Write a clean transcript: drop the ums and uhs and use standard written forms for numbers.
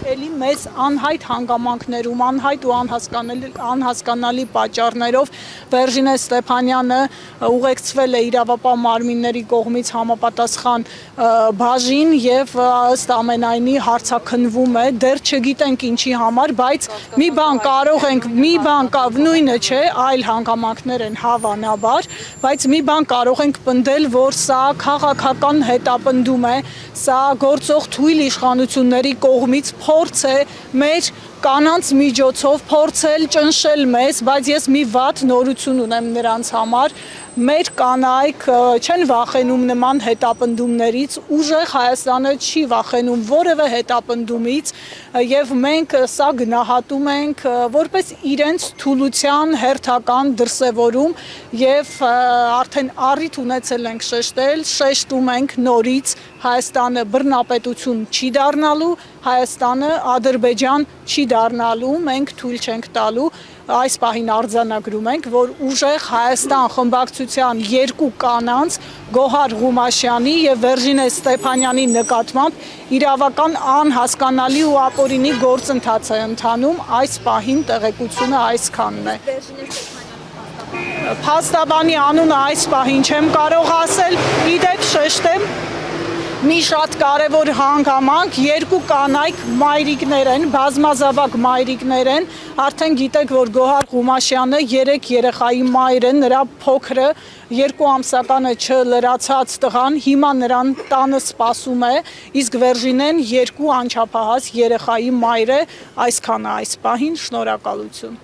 էլի մեծ անհայտ հանգամանքներում, անհայտ ու անհասկանալի պատճառներով Վերժինե Ստեփանյանը ուղեկցվել է իրավապահ մարմինների կողմից համապատասխան բաժին եւ ըստ ամենայնի հարցաքննվում է, դեռ չգիտենք ինչի համար, բայց մի բան կարող ենք, նույնը չէ, այլ հանգամանքներ են հավանաբար, բայց մի բան կարող ենք պնդել, որ սա քաղաքական հետապնդում է, սա գործող թույլ իշխանությունների կողմից փորձ է մեր կանանց միջոցով փորձել ճնշել մեզ, բայց ես մի վատ նորություն ունեմ նրանց համար, մեր կանայք չեն վախենում նման հետապնդումներից, ուժեղ Հայաստանը չի վախենում որևէ հետապնդումից եւ մենք սա գնահատում ենք որպես իրենց թուլության հերթական դրսևորում եւ արդեն առիթ ունեցել ենք շեշտում ենք նորից Հայաստանը բռնապետություն չի դառնալու, Հայաստանը Ադրբեջան չի դառնալու, մենք թույլ չենք տալու, այս պահին արձանագրում ենք, որ ուժեղ Հայաստան խմբակցության երկու կանանց Գոհար Ղումաշյանի եւ Վերժինե Ստեփանյանի նկատմամբ իրավական անհասկանալի ու ապօրինի գործընթաց է ընթանում, այս պահին տեղեկությունը այսքանն է։ Փաստաբանի անունը այս պահին չեմ կարող ասել, իդեպ շեշտեմ մի շատ կարևոր հանգամանք, երկու կանայք մայրիկներ են, բազմազավակ մայրիկներ են, արդեն գիտեք, որ Գոհար Ղումաշյանը 3 երեխայի մայր է, նրա փոքրը 2 ամսականը չլրացած տղան հիմա նրան տանը սպասում է, իսկ Վերժինեն 2 անչափահաս երեխայի մայր է, այսքանը այս պահին, շնորհակալություն։